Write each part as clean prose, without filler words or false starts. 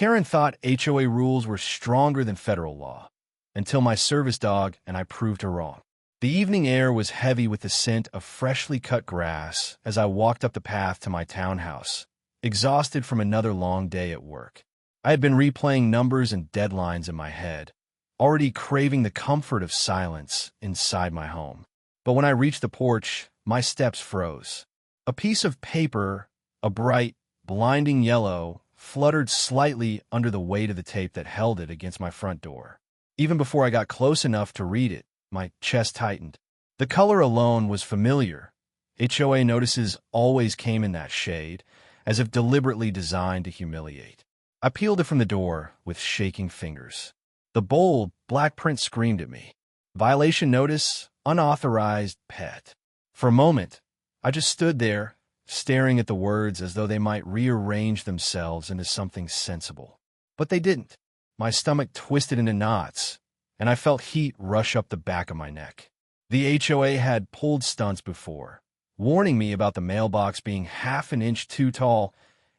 Karen thought HOA rules were stronger than federal law, until my service dog and I proved her wrong. The evening air was heavy with the scent of freshly cut grass as I walked up the path to my townhouse, exhausted from another long day at work. I had been replaying numbers and deadlines in my head, already craving the comfort of silence inside my home. But when I reached the porch, my steps froze. A piece of paper, a bright, blinding yellow, fluttered slightly under the weight of the tape that held it against my front door. Even before I got close enough to read it, my chest tightened. The color alone was familiar. HOA notices always came in that shade, as if deliberately designed to humiliate. I peeled it from the door with shaking fingers. The bold, black print screamed at me. Violation notice, unauthorized pet. For a moment, I just stood there, staring at the words as though they might rearrange themselves into something sensible. But they didn't. My stomach twisted into knots, and I felt heat rush up the back of my neck. The HOA had pulled stunts before, warning me about the mailbox being half an inch too tall,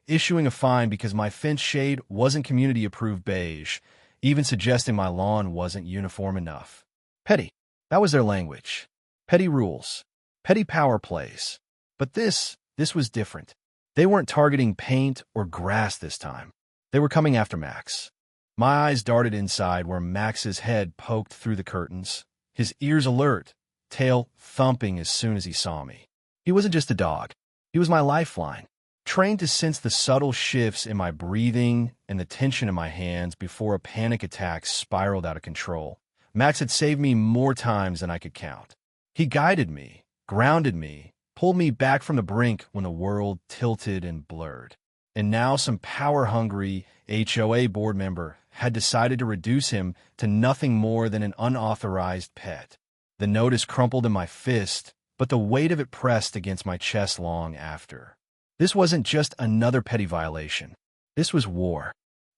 issuing a fine because my fence shade wasn't community-approved beige, even suggesting my lawn wasn't uniform enough. Petty. That was their language. Petty rules. Petty power plays. But this was different. They weren't targeting paint or grass this time. They were coming after Max. My eyes darted inside where Max's head poked through the curtains, his ears alert, tail thumping as soon as he saw me. He wasn't just a dog. He was my lifeline, trained to sense the subtle shifts in my breathing and the tension in my hands before a panic attack spiraled out of control. Max had saved me more times than I could count. He guided me, grounded me, pulled me back from the brink when the world tilted and blurred. And now some power-hungry HOA board member had decided to reduce him to nothing more than an unauthorized pet. The notice crumpled in my fist, but the weight of it pressed against my chest long after. This wasn't just another petty violation. This was war.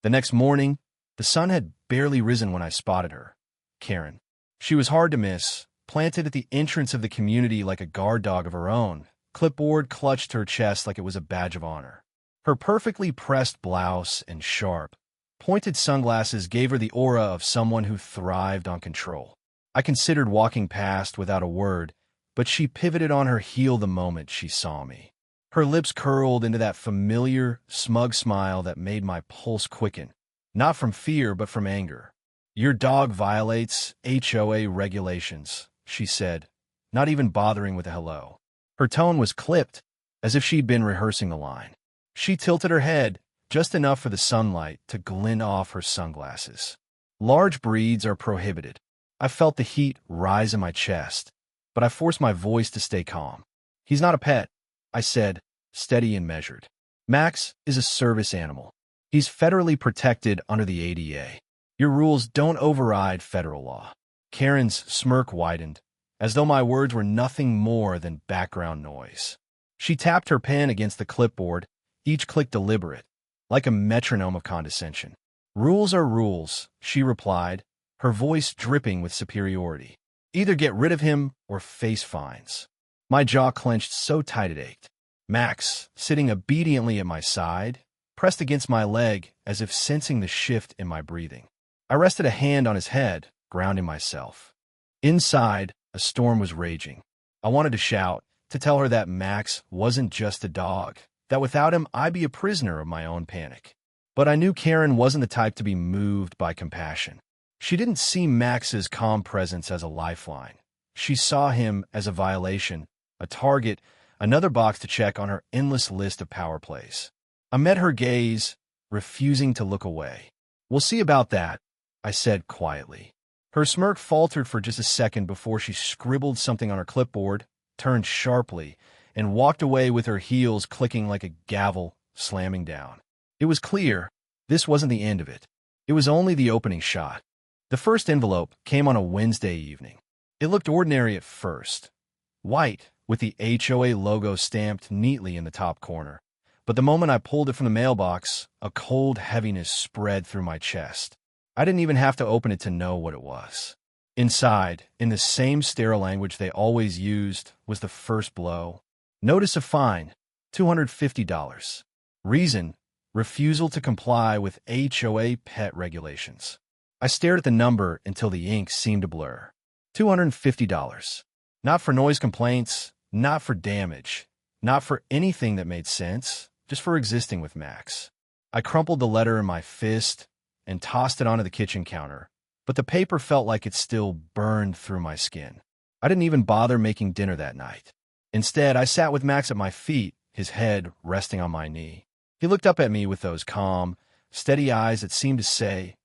The next morning, the sun had barely risen when I spotted her. Karen. She was hard to miss, planted at the entrance of the community like a guard dog of her own. Clipboard clutched her chest like it was a badge of honor. Her perfectly pressed blouse and sharp, pointed sunglasses gave her the aura of someone who thrived on control. I considered walking past without a word, but she pivoted on her heel the moment she saw me. Her lips curled into that familiar, smug smile that made my pulse quicken, not from fear but from anger. "Your dog violates HOA regulations," she said, not even bothering with a hello. Her tone was clipped, as if she'd been rehearsing the line. She tilted her head, just enough for the sunlight to glint off her sunglasses. "Large breeds are prohibited." I felt the heat rise in my chest, but I forced my voice to stay calm. "He's not a pet," I said, steady and measured. "Max is a service animal. He's federally protected under the ADA. Your rules don't override federal law." Karen's smirk widened, as though my words were nothing more than background noise. She tapped her pen against the clipboard, each click deliberate, like a metronome of condescension. "Rules are rules," she replied, her voice dripping with superiority. "Either get rid of him or face fines." My jaw clenched so tight it ached. Max, sitting obediently at my side, pressed against my leg as if sensing the shift in my breathing. I rested a hand on his head, grounding myself. Inside, a storm was raging. I wanted to shout, to tell her that Max wasn't just a dog, that without him I'd be a prisoner of my own panic. But I knew Karen wasn't the type to be moved by compassion. She didn't see Max's calm presence as a lifeline. She saw him as a violation, a target, another box to check on her endless list of power plays. I met her gaze, refusing to look away. "We'll see about that," I said quietly. Her smirk faltered for just a second before she scribbled something on her clipboard, turned sharply, and walked away with her heels clicking like a gavel slamming down. It was clear this wasn't the end of it. It was only the opening shot. The first envelope came on a Wednesday evening. It looked ordinary at first. White, with the HOA logo stamped neatly in the top corner. But the moment I pulled it from the mailbox, a cold heaviness spread through my chest. I didn't even have to open it to know what it was. Inside, in the same sterile language they always used, was the first blow. Notice of fine, $250. Reason, refusal to comply with HOA pet regulations. I stared at the number until the ink seemed to blur. $250. Not for noise complaints, not for damage, not for anything that made sense, just for existing with Max. I crumpled the letter in my fist and tossed it onto the kitchen counter, but the paper felt like it still burned through my skin. I didn't even bother making dinner that night. Instead, I sat with Max at my feet, his head resting on my knee. He looked up at me with those calm, steady eyes that seemed to say,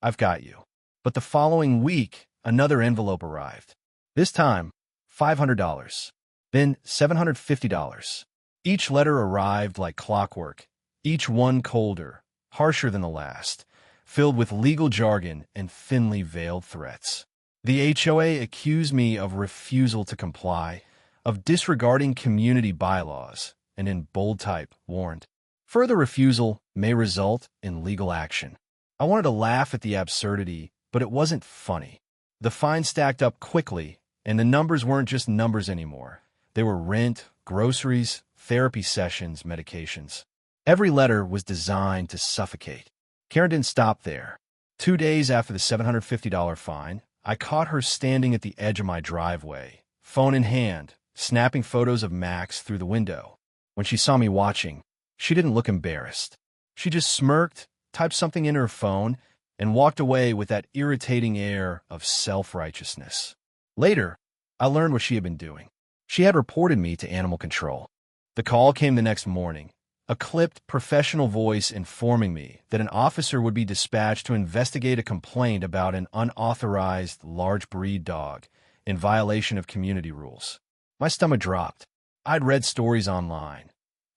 "I've got you." But the following week, another envelope arrived. This time, $500. Then $750. Each letter arrived like clockwork, each one colder, harsher than the last, filled with legal jargon and thinly veiled threats. The HOA accused me of refusal to comply, of disregarding community bylaws, and in bold type, warned, "Further refusal may result in legal action." I wanted to laugh at the absurdity, but it wasn't funny. The fine stacked up quickly, and the numbers weren't just numbers anymore. They were rent, groceries, therapy sessions, medications. Every letter was designed to suffocate. Karen didn't stop there. 2 days after the $750 fine, I caught her standing at the edge of my driveway, phone in hand, snapping photos of Max through the window. When she saw me watching, she didn't look embarrassed. She just smirked, typed something in her phone, and walked away with that irritating air of self-righteousness. Later, I learned what she had been doing. She had reported me to animal control. The call came the next morning, a clipped, professional voice informing me that an officer would be dispatched to investigate a complaint about an unauthorized large breed dog in violation of community rules. My stomach dropped. I'd read stories online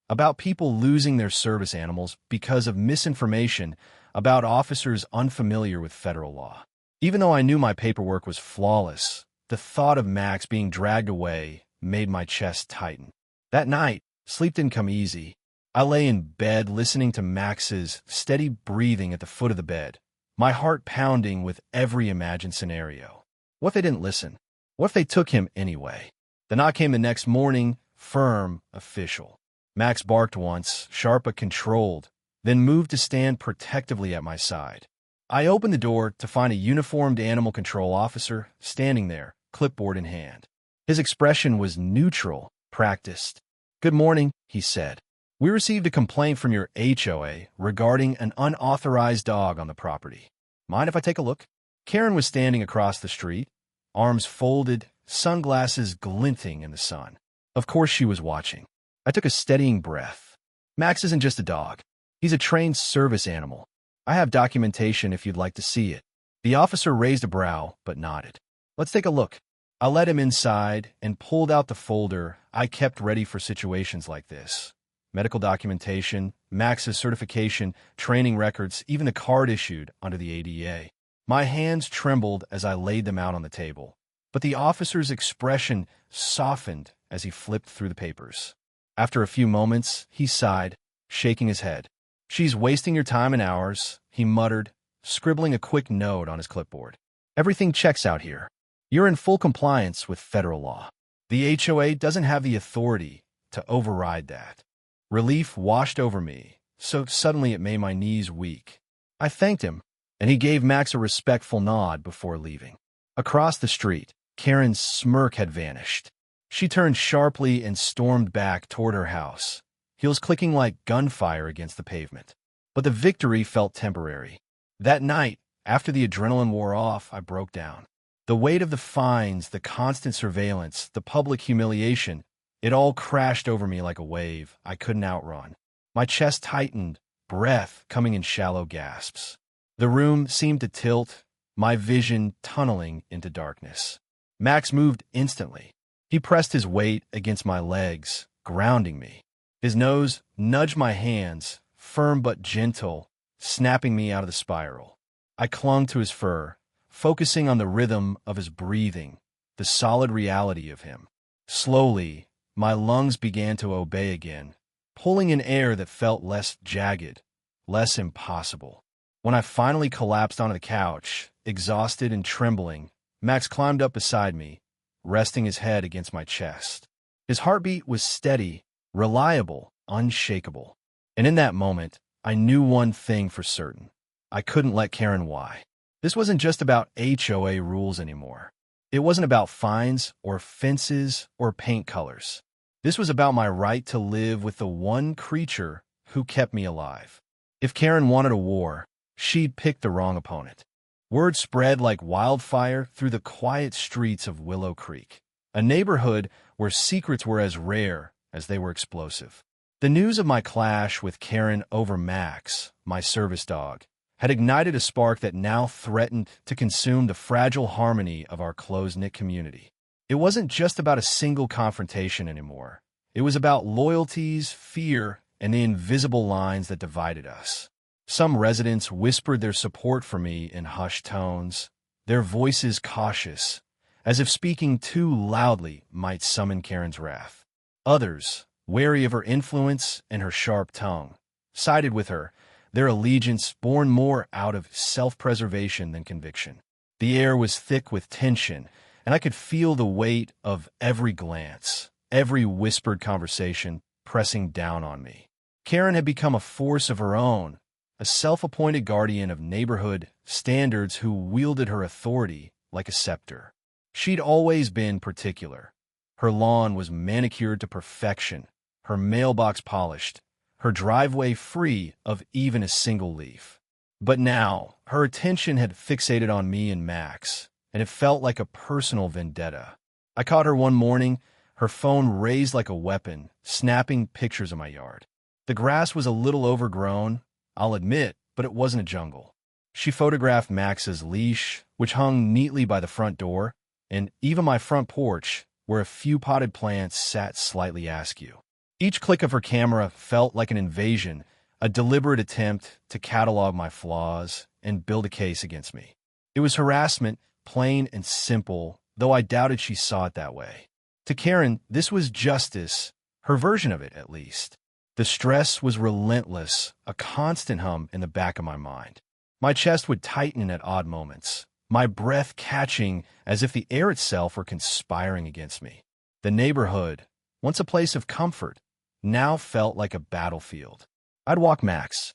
about people losing their service animals because of misinformation about officers unfamiliar with federal law. Even though I knew my paperwork was flawless, the thought of Max being dragged away made my chest tighten. That night, sleep didn't come easy. I lay in bed listening to Max's steady breathing at the foot of the bed, my heart pounding with every imagined scenario. What if they didn't listen? What if they took him anyway? The knock came the next morning, firm, official. Max barked once, sharp but controlled, then moved to stand protectively at my side. I opened the door to find a uniformed animal control officer standing there, clipboard in hand. His expression was neutral, practiced. "Good morning," he said. "We received a complaint from your HOA regarding an unauthorized dog on the property. Mind if I take a look?" Karen was standing across the street, arms folded, sunglasses glinting in the sun. Of course she was watching. I took a steadying breath. Max isn't just a dog. He's a trained service animal. I have documentation if you'd like to see it. The officer raised a brow, but nodded. "Let's take a look." I led him inside and pulled out the folder I kept ready for situations like this. Medical documentation, Max's certification, training records, even the card issued under the ADA. My hands trembled as I laid them out on the table, but the officer's expression softened as he flipped through the papers. After a few moments, he sighed, shaking his head. "She's wasting your time and ours," he muttered, scribbling a quick note on his clipboard. "Everything checks out here. You're in full compliance with federal law. The HOA doesn't have the authority to override that." Relief washed over me, so suddenly it made my knees weak. I thanked him, and he gave Max a respectful nod before leaving. Across the street, Karen's smirk had vanished. She turned sharply and stormed back toward her house, heels clicking like gunfire against the pavement. But the victory felt temporary. That night, after the adrenaline wore off, I broke down. The weight of the fines, the constant surveillance, the public humiliation, it all crashed over me like a wave I couldn't outrun. My chest tightened, breath coming in shallow gasps. The room seemed to tilt, my vision tunneling into darkness. Max moved instantly. He pressed his weight against my legs, grounding me. His nose nudged my hands, firm but gentle, snapping me out of the spiral. I clung to his fur, focusing on the rhythm of his breathing, the solid reality of him. Slowly, my lungs began to obey again, pulling in air that felt less jagged, less impossible. When I finally collapsed onto the couch, exhausted and trembling, Max climbed up beside me, resting his head against my chest. His heartbeat was steady, reliable, unshakable. And in that moment, I knew one thing for certain. I couldn't let Karen why. This wasn't just about HOA rules anymore. It wasn't about fines or fences or paint colors. This was about my right to live with the one creature who kept me alive. If Karen wanted a war, she'd pick the wrong opponent. Word spread like wildfire through the quiet streets of Willow Creek, a neighborhood where secrets were as rare as they were explosive. The news of my clash with Karen over Max, my service dog, had ignited a spark that now threatened to consume the fragile harmony of our close-knit community. It wasn't just about a single confrontation anymore. It was about loyalties, fear, and the invisible lines that divided us. Some residents whispered their support for me in hushed tones, their voices cautious, as if speaking too loudly might summon Karen's wrath. Others, wary of her influence and her sharp tongue, sided with her, their allegiance born more out of self-preservation than conviction. The air was thick with tension, and I could feel the weight of every glance, every whispered conversation pressing down on me. Karen had become a force of her own, a self-appointed guardian of neighborhood standards who wielded her authority like a scepter. She'd always been particular. Her lawn was manicured to perfection, her mailbox polished, her driveway free of even a single leaf. But now, her attention had fixated on me and Max, and it felt like a personal vendetta. I caught her one morning, her phone raised like a weapon, snapping pictures of my yard. The grass was a little overgrown, I'll admit, but it wasn't a jungle. She photographed Max's leash, which hung neatly by the front door, and even my front porch, where a few potted plants sat slightly askew. Each click of her camera felt like an invasion, a deliberate attempt to catalog my flaws and build a case against me. It was harassment, plain and simple, though I doubted she saw it that way. To Karen, this was justice, her version of it at least. The stress was relentless, a constant hum in the back of my mind. My chest would tighten at odd moments, my breath catching as if the air itself were conspiring against me. The neighborhood, once a place of comfort, now felt like a battlefield. I'd walk Max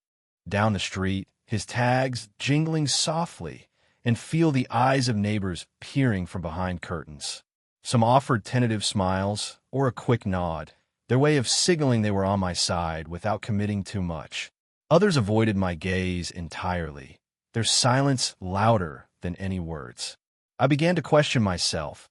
down the street, his tags jingling softly, and feel the eyes of neighbors peering from behind curtains. Some offered tentative smiles or a quick nod, their way of signaling they were on my side without committing too much. Others avoided my gaze entirely, their silence louder than any words. I began to question myself.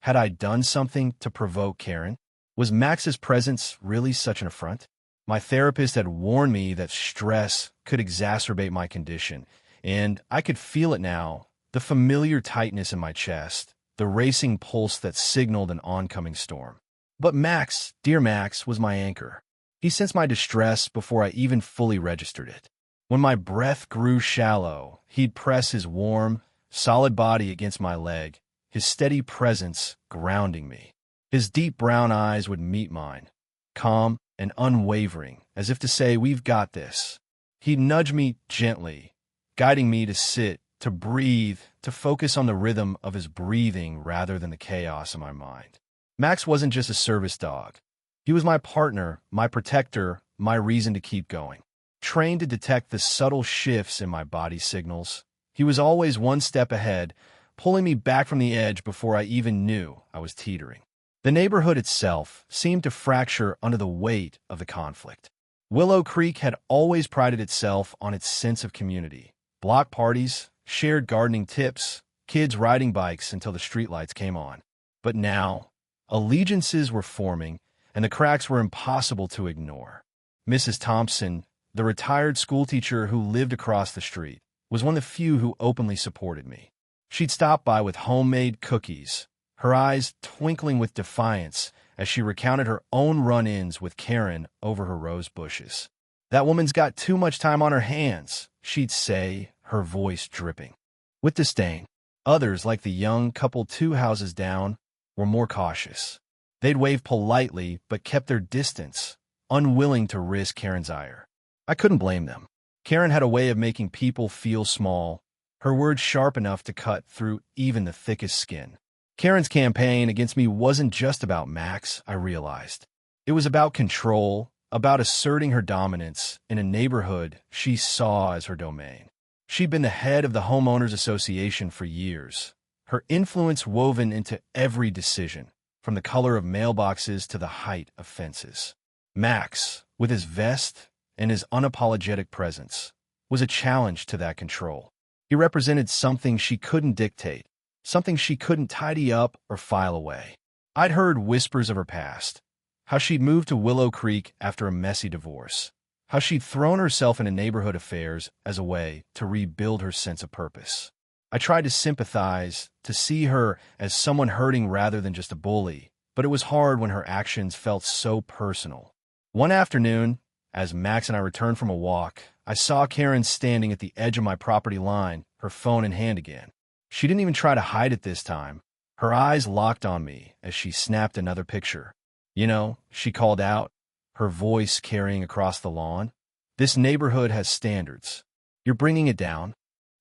Had I done something to provoke Karen? Was Max's presence really such an affront? My therapist had warned me that stress could exacerbate my condition, and I could feel it now, the familiar tightness in my chest, the racing pulse that signaled an oncoming storm. But Max, dear Max, was my anchor. He sensed my distress before I even fully registered it. When my breath grew shallow, he'd press his warm, solid body against my leg, his steady presence grounding me. His deep brown eyes would meet mine, calm and unwavering, as if to say, "We've got this." He'd nudge me gently, guiding me to sit, to breathe, to focus on the rhythm of his breathing rather than the chaos in my mind. Max wasn't just a service dog. He was my partner, my protector, my reason to keep going. Trained to detect the subtle shifts in my body signals, he was always one step ahead, pulling me back from the edge before I even knew I was teetering. The neighborhood itself seemed to fracture under the weight of the conflict. Willow Creek had always prided itself on its sense of community. Block parties, shared gardening tips, kids riding bikes until the streetlights came on. But now, allegiances were forming, and the cracks were impossible to ignore. Mrs. Thompson, the retired schoolteacher who lived across the street, was one of the few who openly supported me. She'd stop by with homemade cookies, her eyes twinkling with defiance as she recounted her own run-ins with Karen over her rose bushes. "That woman's got too much time on her hands," she'd say, her voice dripping with disdain. Others, like the young couple 2 houses down, were more cautious. They'd wave politely but kept their distance, unwilling to risk Karen's ire. I couldn't blame them. Karen had a way of making people feel small, her words sharp enough to cut through even the thickest skin. Karen's campaign against me wasn't just about Max, I realized. It was about control, about asserting her dominance in a neighborhood she saw as her domain. She'd been the head of the homeowners association for years, her influence woven into every decision, from the color of mailboxes to the height of fences. Max, with his vest and his unapologetic presence, was a challenge to that control. He represented something she couldn't dictate, something she couldn't tidy up or file away. I'd heard whispers of her past, how she'd moved to Willow Creek after a messy divorce, how she'd thrown herself into neighborhood affairs as a way to rebuild her sense of purpose. I tried to sympathize, to see her as someone hurting rather than just a bully, but it was hard when her actions felt so personal. One afternoon, as Max and I returned from a walk, I saw Karen standing at the edge of my property line, her phone in hand again. She didn't even try to hide it this time. Her eyes locked on me as she snapped another picture. "You know," she called out, her voice carrying across the lawn, "this neighborhood has standards. You're bringing it down."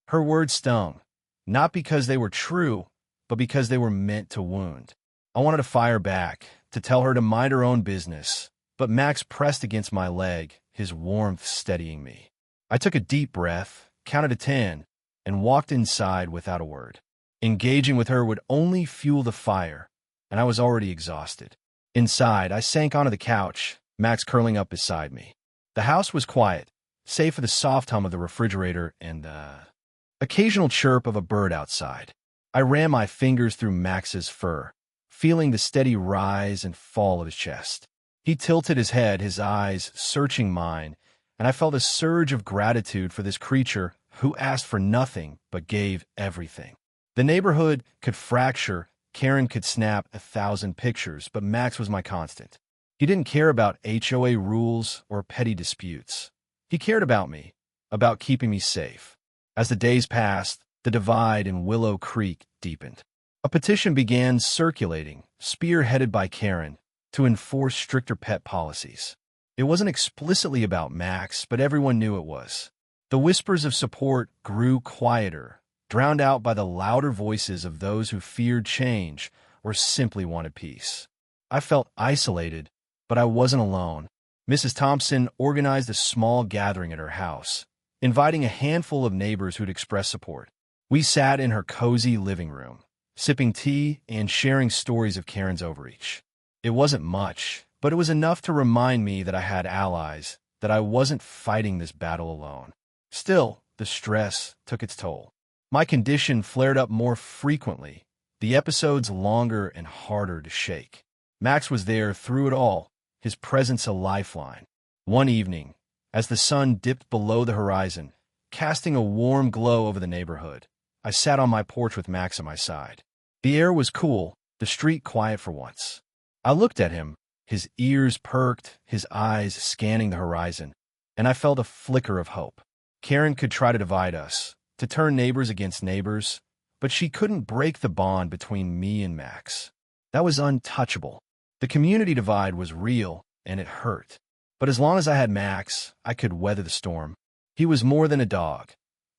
Her words stung, not because they were true, but because they were meant to wound. I wanted to fire back, to tell her to mind her own business, but Max pressed against my leg, his warmth steadying me. I took a deep breath, counted to 10, and walked inside without a word. Engaging with her would only fuel the fire, and I was already exhausted. Inside, I sank onto the couch, Max curling up beside me. The house was quiet, save for the soft hum of the refrigerator and the occasional chirp of a bird outside. I ran my fingers through Max's fur, feeling the steady rise and fall of his chest. He tilted his head, his eyes searching mine, and I felt a surge of gratitude for this creature who asked for nothing but gave everything. The neighborhood could fracture, Karen could snap 1,000 pictures, but Max was my constant. He didn't care about HOA rules or petty disputes. He cared about me, about keeping me safe. As the days passed, the divide in Willow Creek deepened. A petition began circulating, spearheaded by Karen, to enforce stricter pet policies. It wasn't explicitly about Max, but everyone knew it was. The whispers of support grew quieter, drowned out by the louder voices of those who feared change or simply wanted peace. I felt isolated, but I wasn't alone. Mrs. Thompson organized a small gathering at her house, inviting a handful of neighbors who'd express support. We sat in her cozy living room, sipping tea and sharing stories of Karen's overreach. It wasn't much, but it was enough to remind me that I had allies, that I wasn't fighting this battle alone. Still, the stress took its toll. My condition flared up more frequently, the episodes longer and harder to shake. Max was there through it all, his presence a lifeline. One evening, as the sun dipped below the horizon, casting a warm glow over the neighborhood, I sat on my porch with Max at my side. The air was cool, the street quiet for once. I looked at him, his ears perked, his eyes scanning the horizon, and I felt a flicker of hope. Karen could try to divide us, to turn neighbors against neighbors, but she couldn't break the bond between me and Max. That was untouchable. The community divide was real, and it hurt. But as long as I had Max, I could weather the storm. He was more than a dog.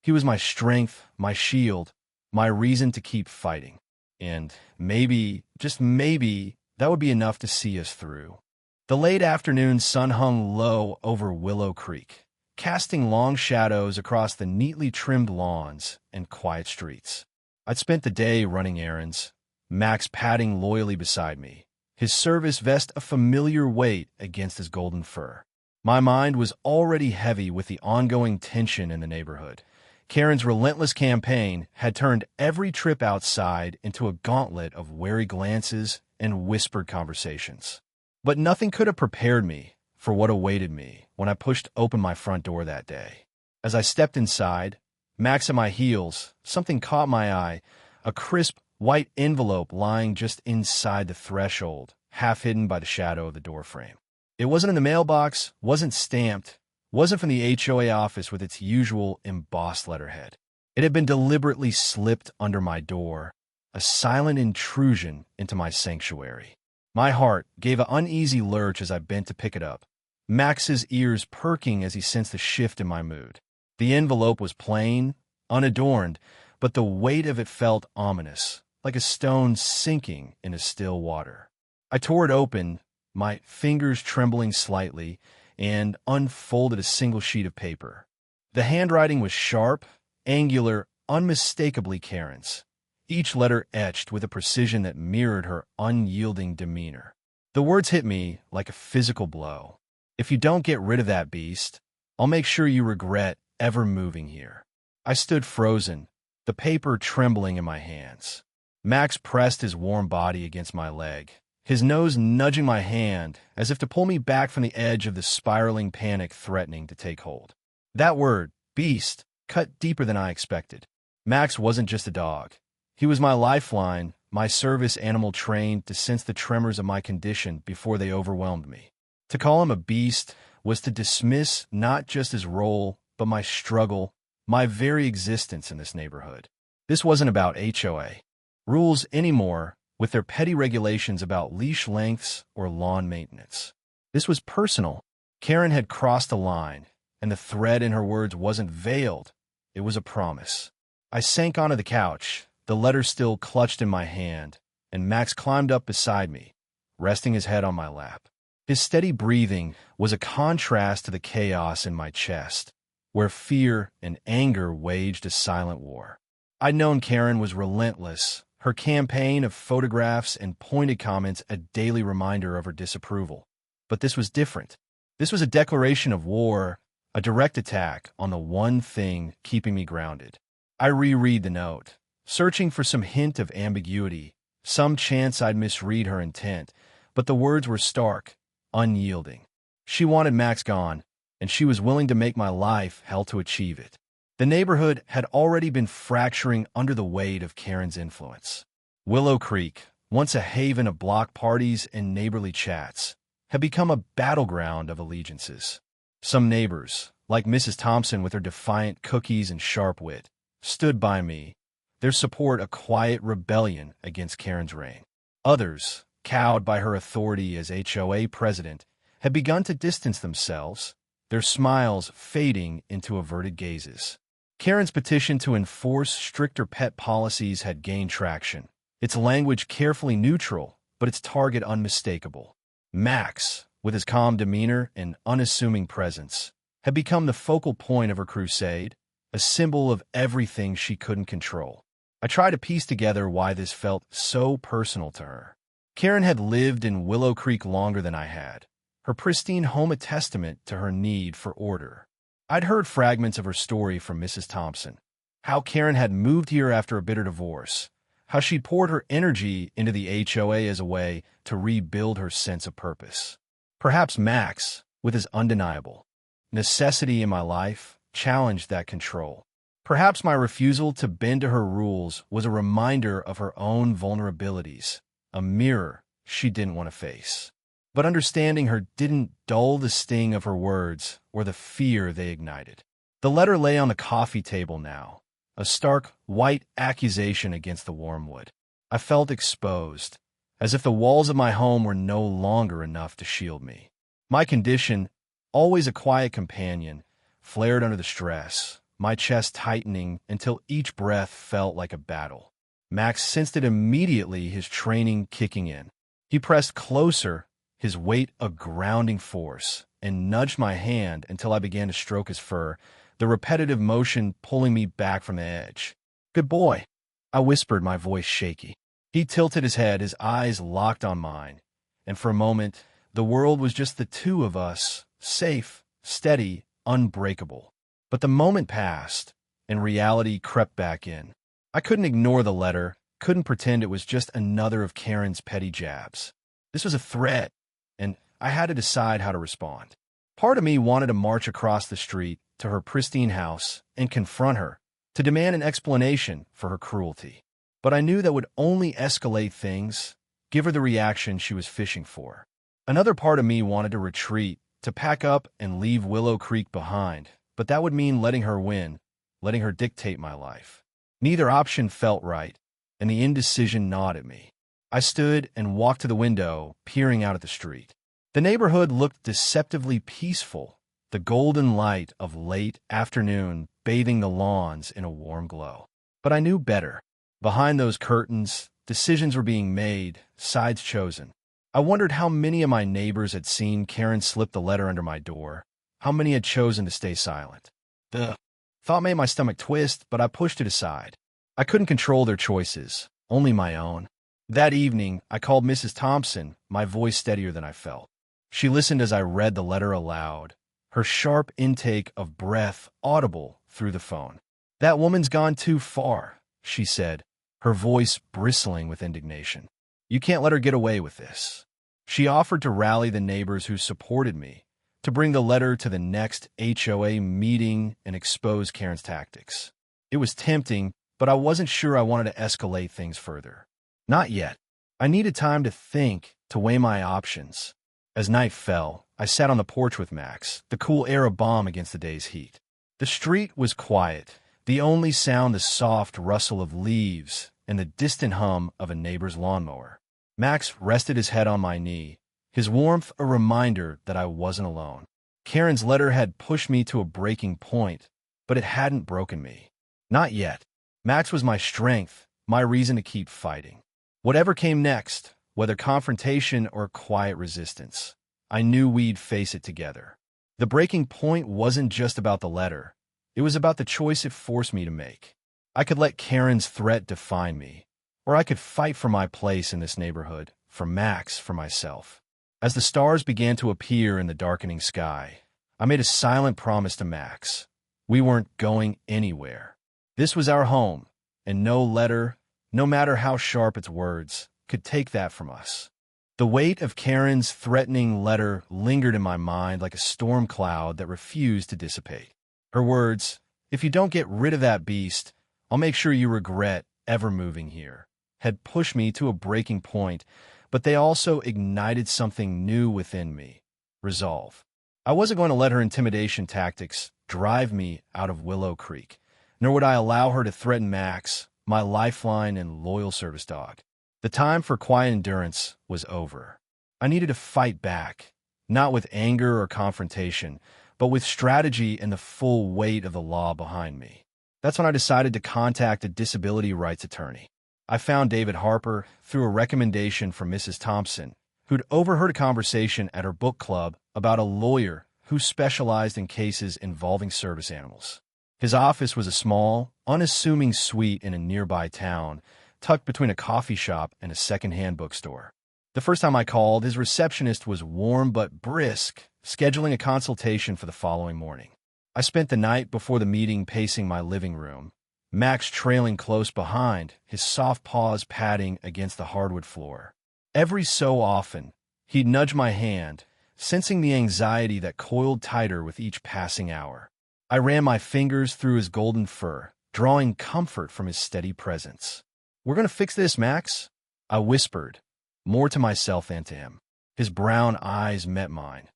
He was my strength, my shield, my reason to keep fighting. And maybe, just maybe, that would be enough to see us through. The late afternoon sun hung low over Willow Creek, casting long shadows across the neatly trimmed lawns and quiet streets. I'd spent the day running errands, Max padding loyally beside me, his service vest a familiar weight against his golden fur. My mind was already heavy with the ongoing tension in the neighborhood. Karen's relentless campaign had turned every trip outside into a gauntlet of wary glances and whispered conversations. But nothing could have prepared me for what awaited me when I pushed open my front door that day. As I stepped inside, Max at my heels, something caught my eye, a crisp white envelope lying just inside the threshold, half hidden by the shadow of the doorframe. It wasn't in the mailbox, wasn't stamped, wasn't from the HOA office with its usual embossed letterhead. It had been deliberately slipped under my door, a silent intrusion into my sanctuary. My heart gave an uneasy lurch as I bent to pick it up, Max's ears perking as he sensed the shift in my mood. The envelope was plain, unadorned, but the weight of it felt ominous, like a stone sinking into still water. I tore it open, my fingers trembling slightly, and unfolded a single sheet of paper. The handwriting was sharp, angular, unmistakably Karen's, each letter etched with a precision that mirrored her unyielding demeanor. The words hit me like a physical blow. "If you don't get rid of that beast, I'll make sure you regret ever moving here." I stood frozen, the paper trembling in my hands. Max pressed his warm body against my leg, his nose nudging my hand as if to pull me back from the edge of the spiraling panic threatening to take hold. That word, beast, cut deeper than I expected. Max wasn't just a dog. He was my lifeline, my service animal trained to sense the tremors of my condition before they overwhelmed me. To call him a beast was to dismiss not just his role, but my struggle, my very existence in this neighborhood. This wasn't about HOA rules anymore, with their petty regulations about leash lengths or lawn maintenance. This was personal. Karen had crossed a line, and the thread in her words wasn't veiled. It was a promise. I sank onto the couch, the letter still clutched in my hand, and Max climbed up beside me, resting his head on my lap. His steady breathing was a contrast to the chaos in my chest, where fear and anger waged a silent war. I'd known Karen was relentless, her campaign of photographs and pointed comments a daily reminder of her disapproval. But this was different. This was a declaration of war, a direct attack on the one thing keeping me grounded. I reread the note, searching for some hint of ambiguity, some chance I'd misread her intent, but the words were stark, unyielding. She wanted Max gone, and she was willing to make my life hell to achieve it. The neighborhood had already been fracturing under the weight of Karen's influence. Willow Creek, once a haven of block parties and neighborly chats, had become a battleground of allegiances. Some neighbors, like Mrs. Thompson with her defiant cookies and sharp wit, stood by me, their support a quiet rebellion against Karen's reign. Others, cowed by her authority as HOA president, had begun to distance themselves, their smiles fading into averted gazes. Karen's petition to enforce stricter pet policies had gained traction, its language carefully neutral, but its target unmistakable. Max, with his calm demeanor and unassuming presence, had become the focal point of her crusade, a symbol of everything she couldn't control. I tried to piece together why this felt so personal to her. Karen had lived in Willow Creek longer than I had, her pristine home a testament to her need for order. I'd heard fragments of her story from Mrs. Thompson, how Karen had moved here after a bitter divorce, how she'd poured her energy into the HOA as a way to rebuild her sense of purpose. Perhaps Max, with his undeniable necessity in my life, challenged that control. Perhaps my refusal to bend to her rules was a reminder of her own vulnerabilities, a mirror she didn't want to face. But understanding her didn't dull the sting of her words or the fear they ignited. The letter lay on the coffee table now, a stark, white accusation against the wormwood. I felt exposed, as if the walls of my home were no longer enough to shield me. My condition, always a quiet companion, flared under the stress, my chest tightening until each breath felt like a battle. Max sensed it immediately, his training kicking in. He pressed closer, his weight a grounding force, and nudged my hand until I began to stroke his fur, the repetitive motion pulling me back from the edge. "Good boy," I whispered, my voice shaky. He tilted his head, his eyes locked on mine, and for a moment, the world was just the two of us, safe, steady, unbreakable. But the moment passed, and reality crept back in. I couldn't ignore the letter, couldn't pretend it was just another of Karen's petty jabs. This was a threat, and I had to decide how to respond. Part of me wanted to march across the street to her pristine house and confront her, to demand an explanation for her cruelty. But I knew that would only escalate things, give her the reaction she was fishing for. Another part of me wanted to retreat, to pack up and leave Willow Creek behind, but that would mean letting her win, letting her dictate my life. Neither option felt right, and the indecision gnawed at me. I stood and walked to the window, peering out at the street. The neighborhood looked deceptively peaceful, the golden light of late afternoon bathing the lawns in a warm glow. But I knew better. Behind those curtains, decisions were being made, sides chosen. I wondered how many of my neighbors had seen Karen slip the letter under my door, how many had chosen to stay silent. The thought made my stomach twist, but I pushed it aside. I couldn't control their choices, only my own. That evening, I called Mrs. Thompson, my voice steadier than I felt. She listened as I read the letter aloud, her sharp intake of breath audible through the phone. "That woman's gone too far," she said, her voice bristling with indignation. "You can't let her get away with this." She offered to rally the neighbors who supported me, to bring the letter to the next HOA meeting and expose Karen's tactics. It was tempting, but I wasn't sure I wanted to escalate things further. Not yet. I needed time to think, to weigh my options. As night fell, I sat on the porch with Max, the cool air a balm against the day's heat. The street was quiet, the only sound the soft rustle of leaves and the distant hum of a neighbor's lawnmower. Max rested his head on my knee, his warmth a reminder that I wasn't alone. Karen's letter had pushed me to a breaking point, but it hadn't broken me. Not yet. Max was my strength, my reason to keep fighting. Whatever came next, whether confrontation or quiet resistance, I knew we'd face it together. The breaking point wasn't just about the letter. It was about the choice it forced me to make. I could let Karen's threat define me, or I could fight for my place in this neighborhood, for Max, for myself. As the stars began to appear in the darkening sky, I made a silent promise to Max. We weren't going anywhere. This was our home, and no letter, no matter how sharp its words, could take that from us. The weight of Karen's threatening letter lingered in my mind like a storm cloud that refused to dissipate. Her words, "If you don't get rid of that beast, I'll make sure you regret ever moving here," had pushed me to a breaking point, but they also ignited something new within me: resolve. I wasn't going to let her intimidation tactics drive me out of Willow Creek, nor would I allow her to threaten Max, my lifeline and loyal service dog. The time for quiet endurance was over. I needed to fight back, not with anger or confrontation, but with strategy and the full weight of the law behind me. That's when I decided to contact a disability rights attorney. I found David Harper through a recommendation from Mrs. Thompson, who'd overheard a conversation at her book club about a lawyer who specialized in cases involving service animals. His office was a small, unassuming suite in a nearby town, tucked between a coffee shop and a second-hand bookstore. The first time I called, his receptionist was warm but brisk, scheduling a consultation for the following morning. I spent the night before the meeting pacing my living room, Max trailing close behind, his soft paws padding against the hardwood floor. Every so often, he'd nudge my hand, sensing the anxiety that coiled tighter with each passing hour. I ran my fingers through his golden fur, drawing comfort from his steady presence. "We're going to fix this, Max," I whispered, more to myself than to him. His brown eyes met mine,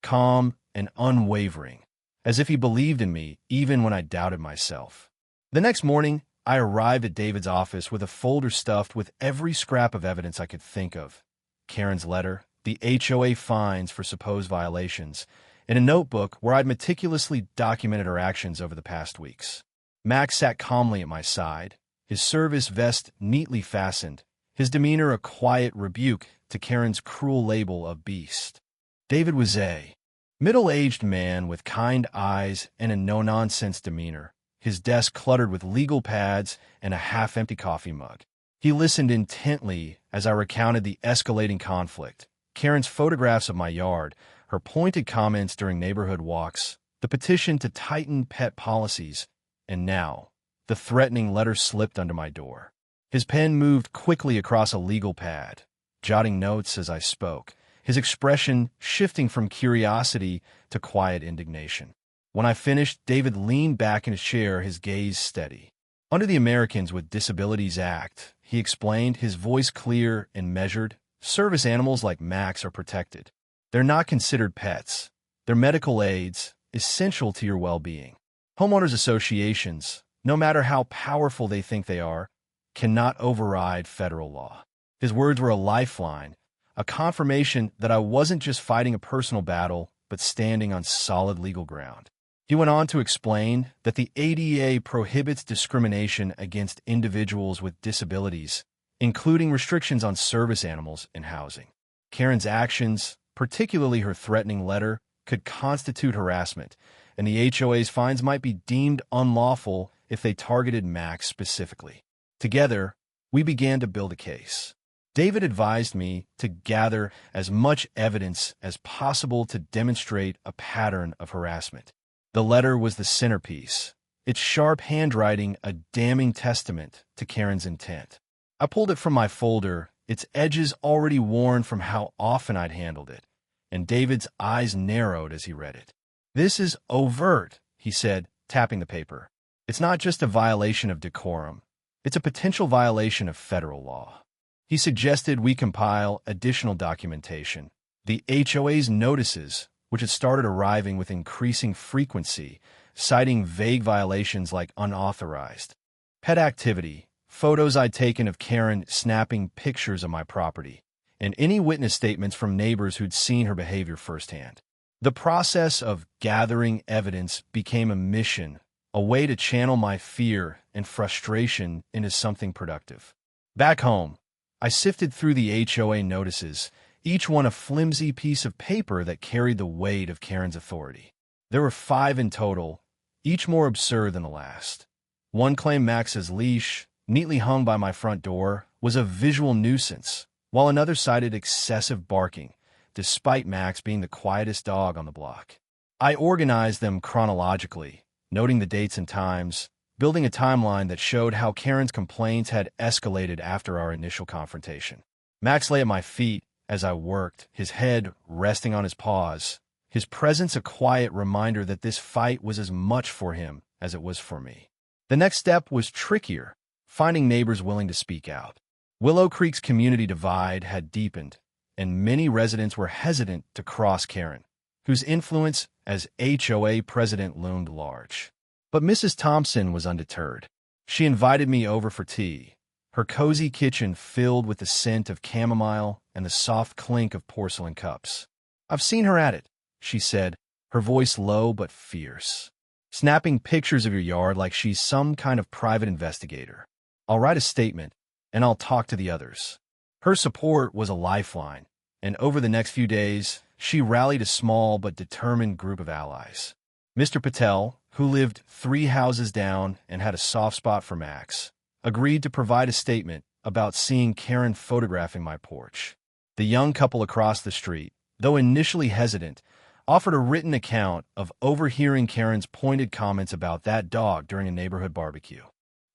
calm and unwavering, as if he believed in me even when I doubted myself. The next morning, I arrived at David's office with a folder stuffed with every scrap of evidence I could think of: Karen's letter, the HOA fines for supposed violations, and a notebook where I'd meticulously documented her actions over the past weeks. Max sat calmly at my side, his service vest neatly fastened, his demeanor a quiet rebuke to Karen's cruel label of beast. David was a middle-aged man with kind eyes and a no-nonsense demeanor, his desk cluttered with legal pads and a half-empty coffee mug. He listened intently as I recounted the escalating conflict, Karen's photographs of my yard, her pointed comments during neighborhood walks, the petition to tighten pet policies, and now, the threatening letter slipped under my door. His pen moved quickly across a legal pad, jotting notes as I spoke, his expression shifting from curiosity to quiet indignation. When I finished, David leaned back in his chair, his gaze steady. "Under the Americans with Disabilities Act," he explained, his voice clear and measured, "service animals like Max are protected. They're not considered pets. They're medical aids, essential to your well-being. Homeowners associations, no matter how powerful they think they are, cannot override federal law." His words were a lifeline, a confirmation that I wasn't just fighting a personal battle, but standing on solid legal ground. He went on to explain that the ADA prohibits discrimination against individuals with disabilities, including restrictions on service animals in housing. Karen's actions, particularly her threatening letter, could constitute harassment, and the HOA's fines might be deemed unlawful if they targeted Max specifically. Together, we began to build a case. David advised me to gather as much evidence as possible to demonstrate a pattern of harassment. The letter was the centerpiece, its sharp handwriting a damning testament to Karen's intent. I pulled it from my folder, its edges already worn from how often I'd handled it, and David's eyes narrowed as he read it. "This is overt," he said, tapping the paper. "It's not just a violation of decorum. It's a potential violation of federal law." He suggested we compile additional documentation. The HOA's notices, which had started arriving with increasing frequency, citing vague violations like unauthorized pet activity, photos I'd taken of Karen snapping pictures of my property, and any witness statements from neighbors who'd seen her behavior firsthand. The process of gathering evidence became a mission, a way to channel my fear and frustration into something productive. Back home, I sifted through the HOA notices, each one a flimsy piece of paper that carried the weight of Karen's authority. There were 5 in total, each more absurd than the last. One claimed Max's leash, neatly hung by my front door, was a visual nuisance, while another cited excessive barking, despite Max being the quietest dog on the block. I organized them chronologically, noting the dates and times, building a timeline that showed how Karen's complaints had escalated after our initial confrontation. Max lay at my feet as I worked, his head resting on his paws, his presence a quiet reminder that this fight was as much for him as it was for me. The next step was trickier, finding neighbors willing to speak out. Willow Creek's community divide had deepened, and many residents were hesitant to cross Karen, whose influence as HOA president loomed large. But Mrs. Thompson was undeterred. She invited me over for tea, her cozy kitchen filled with the scent of chamomile and the soft clink of porcelain cups. "I've seen her at it," she said, her voice low but fierce. "Snapping pictures of your yard like she's some kind of private investigator. I'll write a statement, and I'll talk to the others." Her support was a lifeline, and over the next few days, she rallied a small but determined group of allies. Mr. Patel, who lived 3 houses down and had a soft spot for Max, agreed to provide a statement about seeing Karen photographing my porch. The young couple across the street, though initially hesitant, offered a written account of overhearing Karen's pointed comments about that dog during a neighborhood barbecue.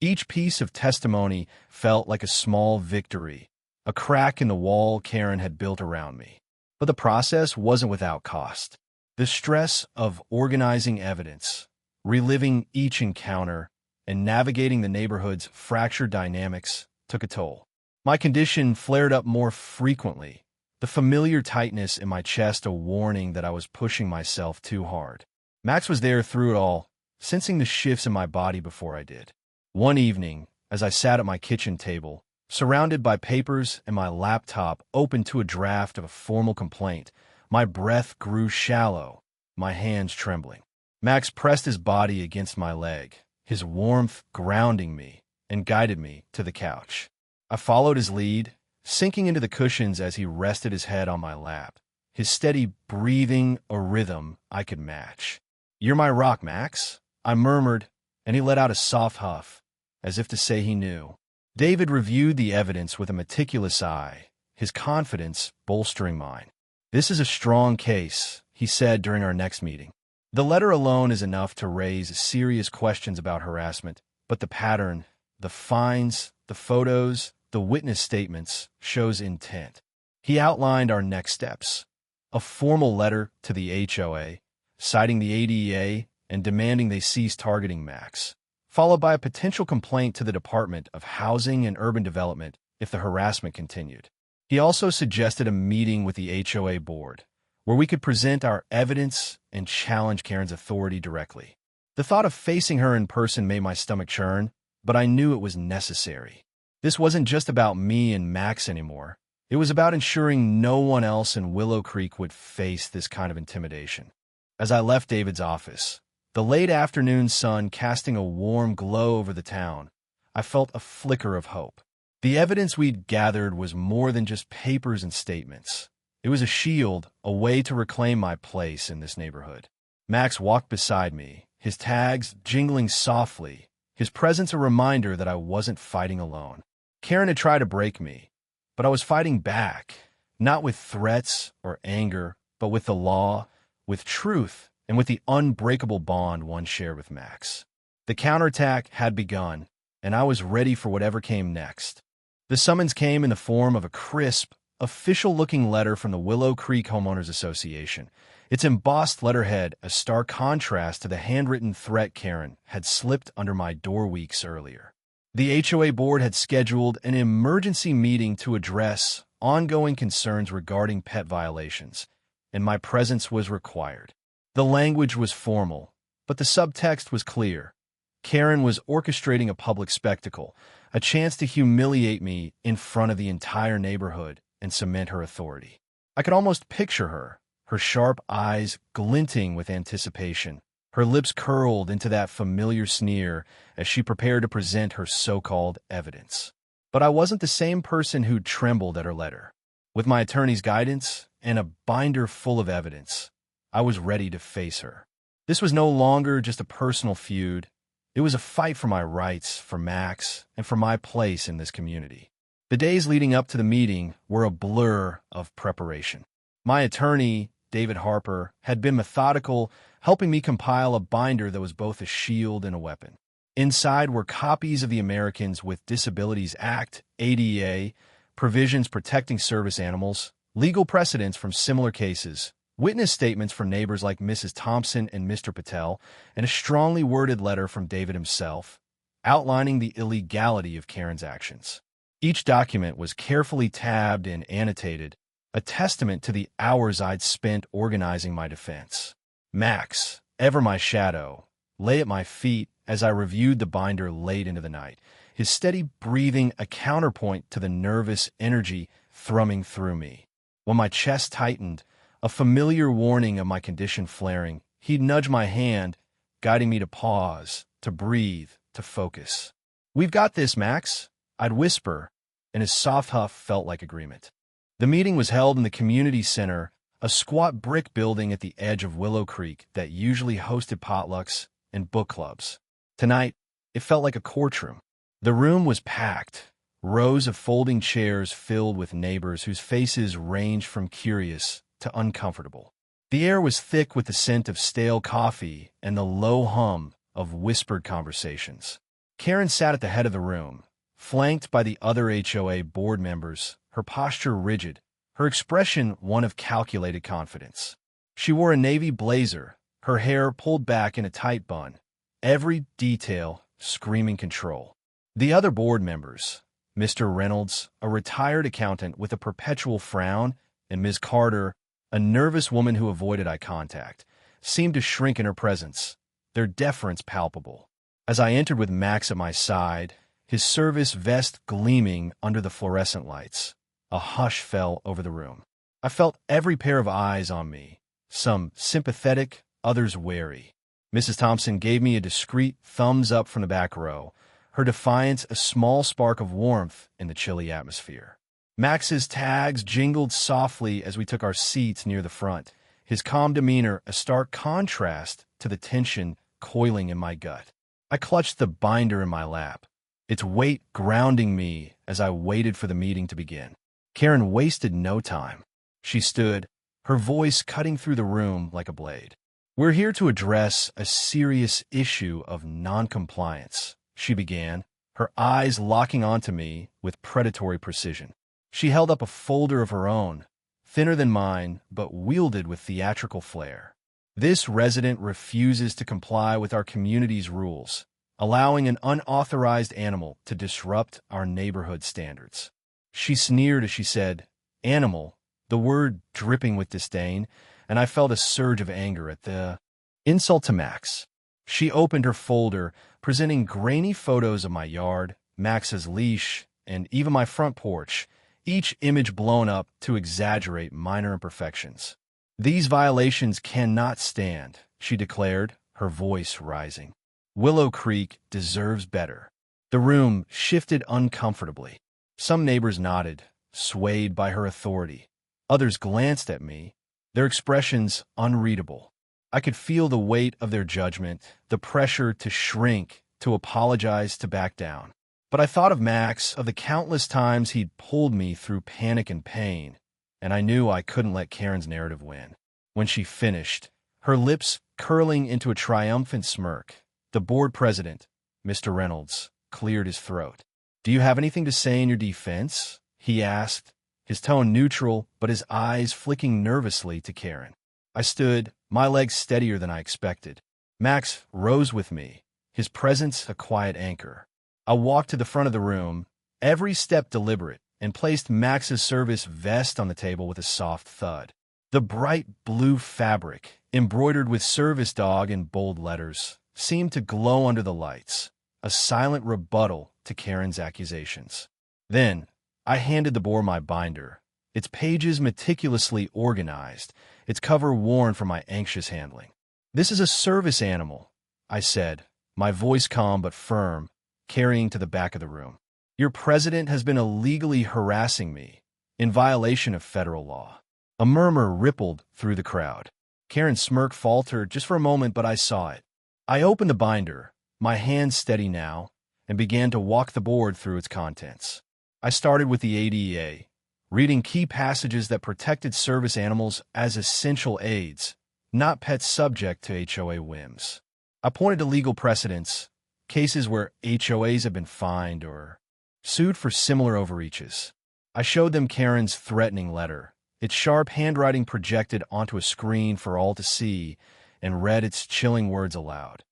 Each piece of testimony felt like a small victory, a crack in the wall Karen had built around me. But the process wasn't without cost. The stress of organizing evidence, reliving each encounter, and navigating the neighborhood's fractured dynamics took a toll. My condition flared up more frequently, the familiar tightness in my chest a warning that I was pushing myself too hard. Max was there through it all, sensing the shifts in my body before I did. One evening, as I sat at my kitchen table, surrounded by papers and my laptop open to a draft of a formal complaint, my breath grew shallow, my hands trembling. Max pressed his body against my leg, his warmth grounding me, and guided me to the couch. I followed his lead, sinking into the cushions as he rested his head on my lap, his steady breathing a rhythm I could match. "You're my rock, Max," I murmured, and he let out a soft huff, as if to say he knew. David reviewed the evidence with a meticulous eye, his confidence bolstering mine. "This is a strong case," he said during our next meeting. "The letter alone is enough to raise serious questions about harassment, but the pattern, the fines, the photos, the witness statements shows intent." He outlined our next steps: a formal letter to the HOA, citing the ADA and demanding they cease targeting Max, followed by a potential complaint to the Department of Housing and Urban Development if the harassment continued. He also suggested a meeting with the HOA board, where we could present our evidence and challenge Karen's authority directly. The thought of facing her in person made my stomach churn, but I knew it was necessary. This wasn't just about me and Max anymore. It was about ensuring no one else in Willow Creek would face this kind of intimidation. As I left David's office, the late afternoon sun casting a warm glow over the town, I felt a flicker of hope. The evidence we'd gathered was more than just papers and statements. It was a shield, a way to reclaim my place in this neighborhood. Max walked beside me, his tags jingling softly, his presence a reminder that I wasn't fighting alone. Karen had tried to break me, but I was fighting back, not with threats or anger, but with the law, with truth, and with the unbreakable bond one shared with Max. The counterattack had begun, and I was ready for whatever came next. The summons came in the form of a crisp, official-looking letter from the Willow Creek Homeowners Association, its embossed letterhead a stark contrast to the handwritten threat Karen had slipped under my door weeks earlier. The HOA board had scheduled an emergency meeting to address ongoing concerns regarding pet violations, and my presence was required. The language was formal, but the subtext was clear. Karen was orchestrating a public spectacle, a chance to humiliate me in front of the entire neighborhood and cement her authority. I could almost picture her, her sharp eyes glinting with anticipation, her lips curled into that familiar sneer as she prepared to present her so-called evidence. But I wasn't the same person who'd trembled at her letter. With my attorney's guidance and a binder full of evidence, I was ready to face her. This was no longer just a personal feud. It was a fight for my rights, for Max, and for my place in this community. The days leading up to the meeting were a blur of preparation. My attorney, David Harper, had been methodical, helping me compile a binder that was both a shield and a weapon. Inside were copies of the Americans with Disabilities Act, ADA, provisions protecting service animals, legal precedents from similar cases, witness statements from neighbors like Mrs. Thompson and Mr. Patel, and a strongly worded letter from David himself, outlining the illegality of Karen's actions. Each document was carefully tabbed and annotated, a testament to the hours I'd spent organizing my defense. Max, ever my shadow, lay at my feet as I reviewed the binder late into the night, his steady breathing a counterpoint to the nervous energy thrumming through me. When my chest tightened, a familiar warning of my condition flaring, he'd nudge my hand, guiding me to pause, to breathe, to focus. "We've got this, Max," I'd whisper, and his soft huff felt like agreement. The meeting was held in the community center, a squat brick building at the edge of Willow Creek that usually hosted potlucks and book clubs. Tonight, it felt like a courtroom. The room was packed, rows of folding chairs filled with neighbors whose faces ranged from curious to uncomfortable. The air was thick with the scent of stale coffee and the low hum of whispered conversations. Karen sat at the head of the room, flanked by the other HOA board members, her posture rigid, her expression one of calculated confidence. She wore a navy blazer, her hair pulled back in a tight bun, every detail screaming control. The other board members, Mr. Reynolds, a retired accountant with a perpetual frown, and Ms. Carter, a nervous woman who avoided eye contact, seemed to shrink in her presence, their deference palpable. As I entered with Max at my side, his service vest gleaming under the fluorescent lights, a hush fell over the room. I felt every pair of eyes on me, some sympathetic, others wary. Mrs. Thompson gave me a discreet thumbs up from the back row, her defiance a small spark of warmth in the chilly atmosphere. Max's tags jingled softly as we took our seats near the front, his calm demeanor a stark contrast to the tension coiling in my gut. I clutched the binder in my lap, its weight grounding me as I waited for the meeting to begin. Karen wasted no time. She stood, her voice cutting through the room like a blade. "We're here to address a serious issue of noncompliance," she began, her eyes locking onto me with predatory precision. She held up a folder of her own, thinner than mine, but wielded with theatrical flair. "This resident refuses to comply with our community's rules, allowing an unauthorized animal to disrupt our neighborhood standards." She sneered as she said, "Animal," the word dripping with disdain, and I felt a surge of anger at the insult to Max. She opened her folder, presenting grainy photos of my yard, Max's leash, and even my front porch, each image blown up to exaggerate minor imperfections. "These violations cannot stand," she declared, her voice rising. "Willow Creek deserves better." The room shifted uncomfortably. Some neighbors nodded, swayed by her authority. Others glanced at me, their expressions unreadable. I could feel the weight of their judgment, the pressure to shrink, to apologize, to back down. But I thought of Max, of the countless times he'd pulled me through panic and pain, and I knew I couldn't let Karen's narrative win. When she finished, her lips curling into a triumphant smirk, the board president, Mr. Reynolds, cleared his throat. "Do you have anything to say in your defense?" he asked, his tone neutral but his eyes flicking nervously to Karen. I stood, my legs steadier than I expected. Max rose with me, his presence a quiet anchor. I walked to the front of the room, every step deliberate, and placed Max's service vest on the table with a soft thud. The bright blue fabric, embroidered with service dog in bold letters, seemed to glow under the lights, a silent rebuttal to Karen's accusations. Then, I handed the board my binder, its pages meticulously organized, its cover worn from my anxious handling. "This is a service animal," I said, my voice calm but firm, carrying to the back of the room. "Your president has been illegally harassing me, in violation of federal law." A murmur rippled through the crowd. Karen's smirk faltered just for a moment, but I saw it. I opened the binder, my hands steady now, and began to walk the board through its contents. I started with the ADA, reading key passages that protected service animals as essential aids, not pets subject to HOA whims. I pointed to legal precedents, cases where HOAs have been fined or sued for similar overreaches. I showed them Karen's threatening letter, its sharp handwriting projected onto a screen for all to see, and read its chilling words aloud.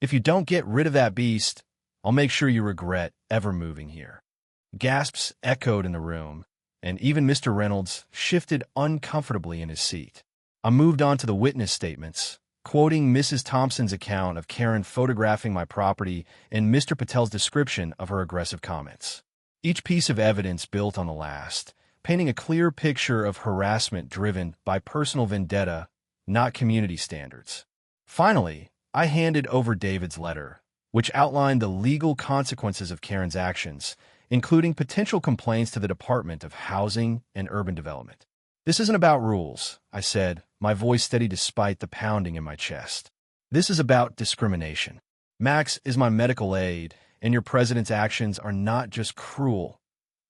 "If you don't get rid of that beast, I'll make sure you regret ever moving here." Gasps echoed in the room, and even Mr. Reynolds shifted uncomfortably in his seat. I moved on to the witness statements, quoting Mrs. Thompson's account of Karen photographing my property and Mr. Patel's description of her aggressive comments. Each piece of evidence built on the last, painting a clear picture of harassment driven by personal vendetta, not community standards. Finally, I handed over David's letter, which outlined the legal consequences of Karen's actions, including potential complaints to the Department of Housing and Urban Development. "This isn't about rules," I said, my voice steady despite the pounding in my chest. "This is about discrimination. Max is my medical aid, and your president's actions are not just cruel,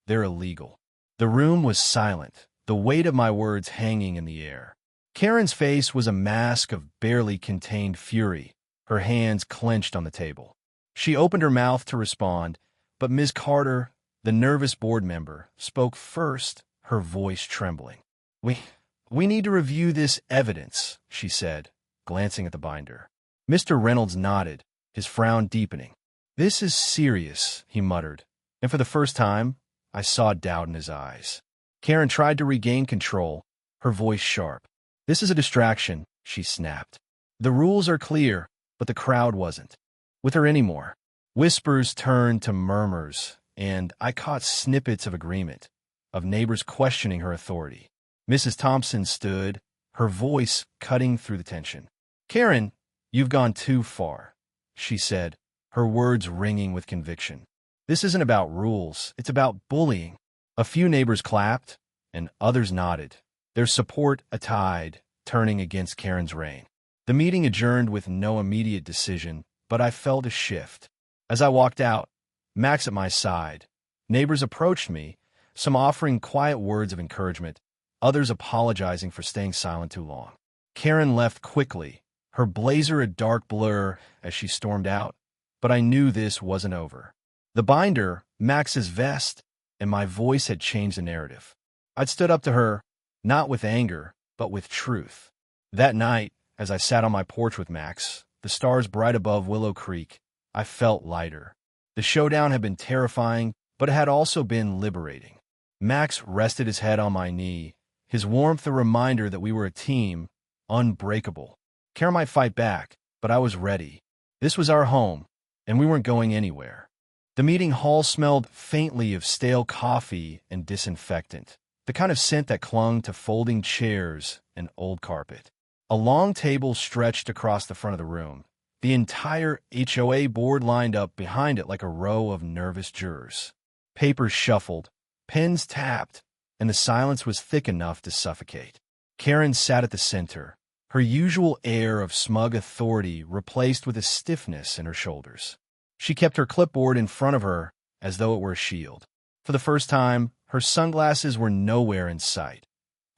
they're illegal." The room was silent, the weight of my words hanging in the air. Karen's face was a mask of barely contained fury, her hands clenched on the table. She opened her mouth to respond, but Ms. Carter, the nervous board member, spoke first, her voice trembling. We need to review this evidence," she said, glancing at the binder. Mr. Reynolds nodded, his frown deepening. "This is serious," he muttered, and for the first time, I saw doubt in his eyes. Karen tried to regain control, her voice sharp. "This is a distraction," she snapped. "The rules are clear, but the crowd wasn't with her anymore." Whispers turned to murmurs, and I caught snippets of agreement, of neighbors questioning her authority. Mrs. Thompson stood, her voice cutting through the tension. "Karen, you've gone too far," she said, her words ringing with conviction. "This isn't about rules, it's about bullying." A few neighbors clapped, and others nodded, their support a tide turning against Karen's reign. The meeting adjourned with no immediate decision, but I felt a shift. As I walked out, Max at my side, neighbors approached me, some offering quiet words of encouragement, others apologizing for staying silent too long. Karen left quickly, her blazer a dark blur as she stormed out, but I knew this wasn't over. The binder, Max's vest, and my voice had changed the narrative. I'd stood up to her, not with anger, but with truth. That night, as I sat on my porch with Max, the stars bright above Willow Creek, I felt lighter. The showdown had been terrifying, but it had also been liberating. Max rested his head on my knee, his warmth a reminder that we were a team, unbreakable. Karen might fight back, but I was ready. This was our home, and we weren't going anywhere. The meeting hall smelled faintly of stale coffee and disinfectant, the kind of scent that clung to folding chairs and old carpet. A long table stretched across the front of the room, the entire HOA board lined up behind it like a row of nervous jurors. Papers shuffled, pens tapped, and the silence was thick enough to suffocate. Karen sat at the center, her usual air of smug authority replaced with a stiffness in her shoulders. She kept her clipboard in front of her as though it were a shield. For the first time, her sunglasses were nowhere in sight.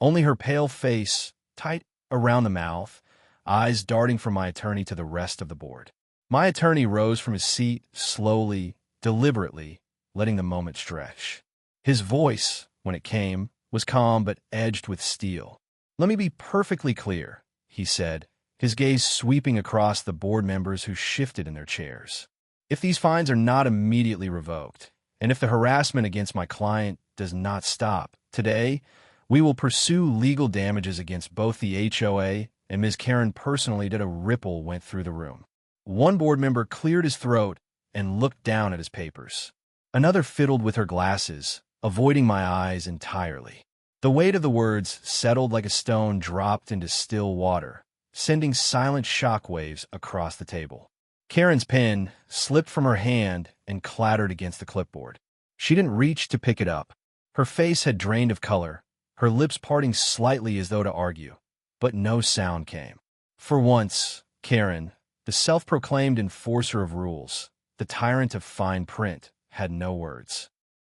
Only her pale face, tight around the mouth, eyes darting from my attorney to the rest of the board. My attorney rose from his seat slowly, deliberately, letting the moment stretch. His voice, when it came, was calm but edged with steel. "Let me be perfectly clear," he said, his gaze sweeping across the board members who shifted in their chairs. "If these fines are not immediately revoked, and if the harassment against my client does not stop, today, we will pursue legal damages against both the HOA and Ms. Karen personally." A ripple went through the room. One board member cleared his throat and looked down at his papers. Another fiddled with her glasses, avoiding my eyes entirely. The weight of the words settled like a stone dropped into still water, sending silent shockwaves across the table. Karen's pen slipped from her hand and clattered against the clipboard. She didn't reach to pick it up. Her face had drained of color, her lips parting slightly as though to argue, but no sound came. For once, Karen, the self-proclaimed enforcer of rules, the tyrant of fine print, had no words.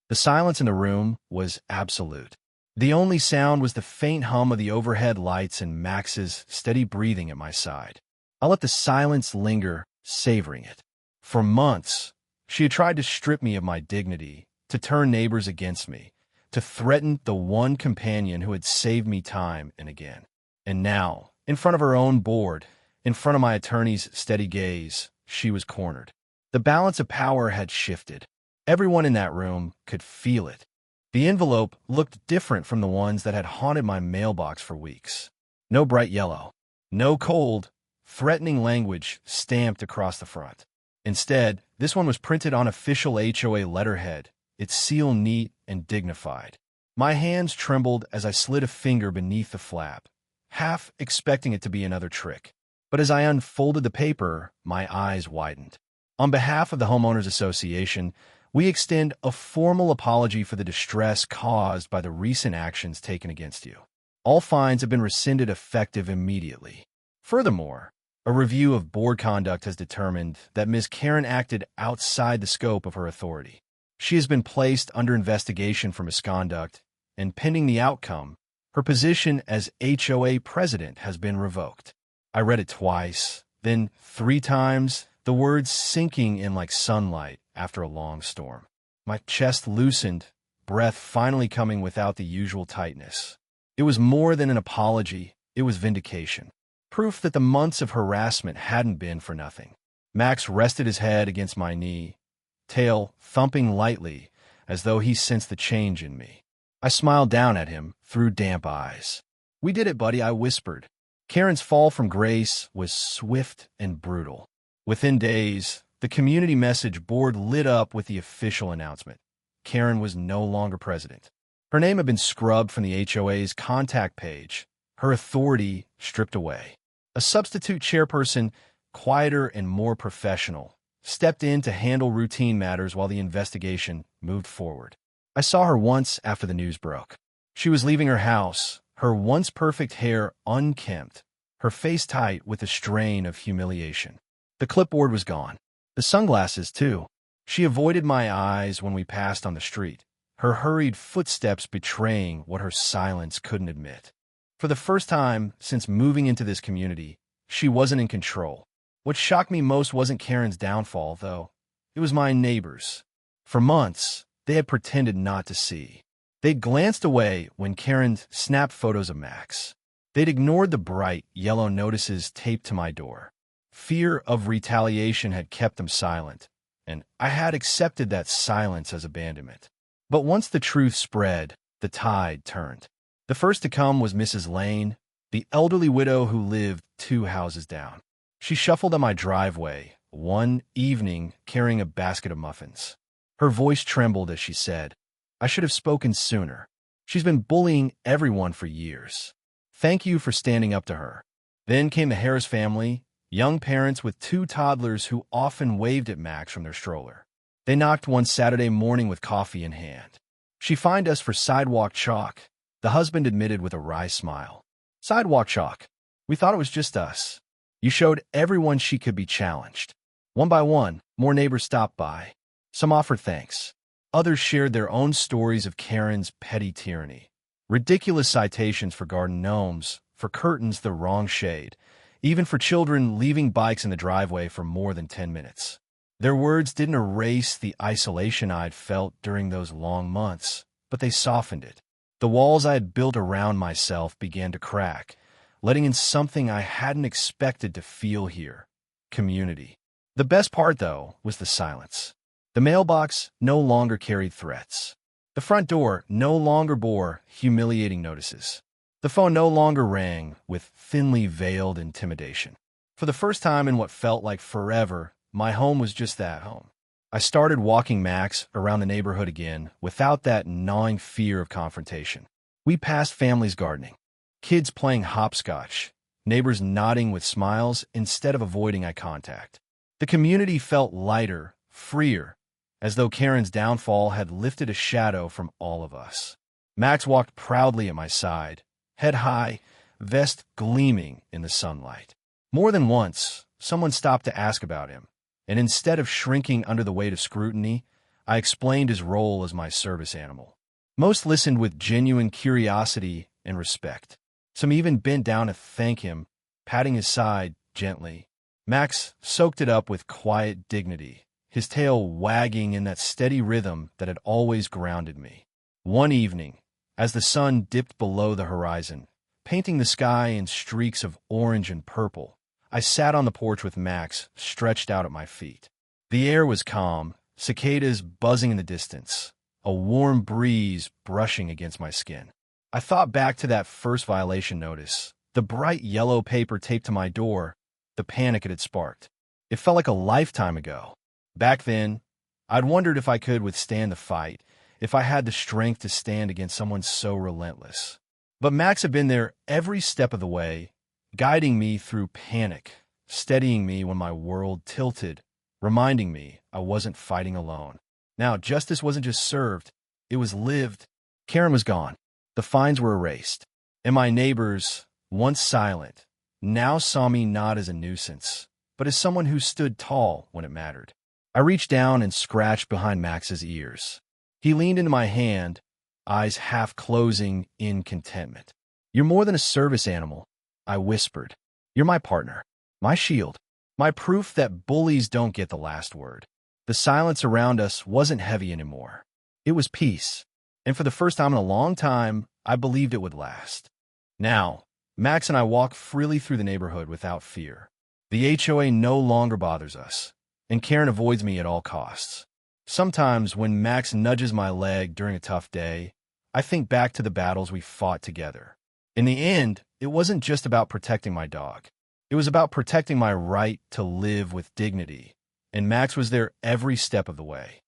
The silence in the room was absolute. The only sound was the faint hum of the overhead lights and Max's steady breathing at my side. I let the silence linger, savoring it. For months, she had tried to strip me of my dignity, to turn neighbors against me, to threaten the one companion who had saved me time and again. And now, in front of her own board, in front of my attorney's steady gaze, she was cornered. The balance of power had shifted. Everyone in that room could feel it. The envelope looked different from the ones that had haunted my mailbox for weeks. No bright yellow. No cold, threatening language stamped across the front. Instead, this one was printed on official HOA letterhead, its seal neat and dignified. My hands trembled as I slid a finger beneath the flap, half expecting it to be another trick. But as I unfolded the paper, my eyes widened. On behalf of the Homeowners Association, we extend a formal apology for the distress caused by the recent actions taken against you. All fines have been rescinded effective immediately. Furthermore, a review of board conduct has determined that Ms. Karen acted outside the scope of her authority. She has been placed under investigation for misconduct, and pending the outcome, her position as HOA president has been revoked. I read it twice, then 3 times, the words sinking in like sunlight after a long storm. My chest loosened, breath finally coming without the usual tightness. It was more than an apology, it was vindication. Proof that the months of harassment hadn't been for nothing. Max rested his head against my knee, tail thumping lightly as though he sensed the change in me. I smiled down at him through damp eyes. "We did it, buddy," I whispered. Karen's fall from grace was swift and brutal. Within days, the community message board lit up with the official announcement. Karen was no longer president. Her name had been scrubbed from the HOA's contact page, her authority stripped away. A substitute chairperson, quieter and more professional, stepped in to handle routine matters while the investigation moved forward. I saw her once after the news broke. She was leaving her house, her once perfect hair unkempt, her face tight with a strain of humiliation. The clipboard was gone. The sunglasses, too. She avoided my eyes when we passed on the street, her hurried footsteps betraying what her silence couldn't admit. For the first time since moving into this community, she wasn't in control. What shocked me most wasn't Karen's downfall, though. It was my neighbors. For months, they had pretended not to see. They'd glanced away when Karen snapped photos of Max. They'd ignored the bright, yellow notices taped to my door. Fear of retaliation had kept them silent, and I had accepted that silence as abandonment. But once the truth spread, the tide turned. The first to come was Mrs. Lane, the elderly widow who lived 2 houses down. She shuffled on my driveway one evening carrying a basket of muffins. Her voice trembled as she said, "I should have spoken sooner. She's been bullying everyone for years. Thank you for standing up to her." Then came the Harris family, young parents with 2 toddlers who often waved at Max from their stroller. They knocked one Saturday morning with coffee in hand. She fined us for sidewalk chalk, the husband admitted with a wry smile. Sidewalk chalk. We thought it was just us. You showed everyone she could be challenged. One by one, more neighbors stopped by. Some offered thanks. Others shared their own stories of Karen's petty tyranny. Ridiculous citations for garden gnomes, for curtains the wrong shade, even for children leaving bikes in the driveway for more than 10 minutes. Their words didn't erase the isolation I'd felt during those long months, but they softened it. The walls I had built around myself began to crack, letting in something I hadn't expected to feel here: community. The best part, though, was the silence. The mailbox no longer carried threats. The front door no longer bore humiliating notices. The phone no longer rang with thinly veiled intimidation. For the first time in what felt like forever, my home was just that home. I started walking Max around the neighborhood again without that gnawing fear of confrontation. We passed families gardening, kids playing hopscotch, neighbors nodding with smiles instead of avoiding eye contact. The community felt lighter, freer, as though Karen's downfall had lifted a shadow from all of us. Max walked proudly at my side, head high, vest gleaming in the sunlight. More than once, someone stopped to ask about him, and instead of shrinking under the weight of scrutiny, I explained his role as my service animal. Most listened with genuine curiosity and respect. Some even bent down to thank him, patting his side gently. Max soaked it up with quiet dignity, his tail wagging in that steady rhythm that had always grounded me. One evening, as the sun dipped below the horizon, painting the sky in streaks of orange and purple, I sat on the porch with Max stretched out at my feet. The air was calm, cicadas buzzing in the distance, a warm breeze brushing against my skin. I thought back to that first violation notice, the bright yellow paper taped to my door, the panic it had sparked. It felt like a lifetime ago. Back then, I'd wondered if I could withstand the fight, if I had the strength to stand against someone so relentless. But Max had been there every step of the way, guiding me through panic, steadying me when my world tilted, reminding me I wasn't fighting alone. Now, justice wasn't just served, it was lived. Karen was gone. The fines were erased. And my neighbors, once silent, now saw me not as a nuisance, but as someone who stood tall when it mattered. I reached down and scratched behind Max's ears. He leaned into my hand, eyes half closing in contentment. "You're more than a service animal," I whispered. "You're my partner, my shield, my proof that bullies don't get the last word." The silence around us wasn't heavy anymore. It was peace, and for the first time in a long time, I believed it would last. Now, Max and I walk freely through the neighborhood without fear. The HOA no longer bothers us, and Karen avoids me at all costs. Sometimes, when Max nudges my leg during a tough day, I think back to the battles we fought together. In the end, it wasn't just about protecting my dog. It was about protecting my right to live with dignity, and Max was there every step of the way.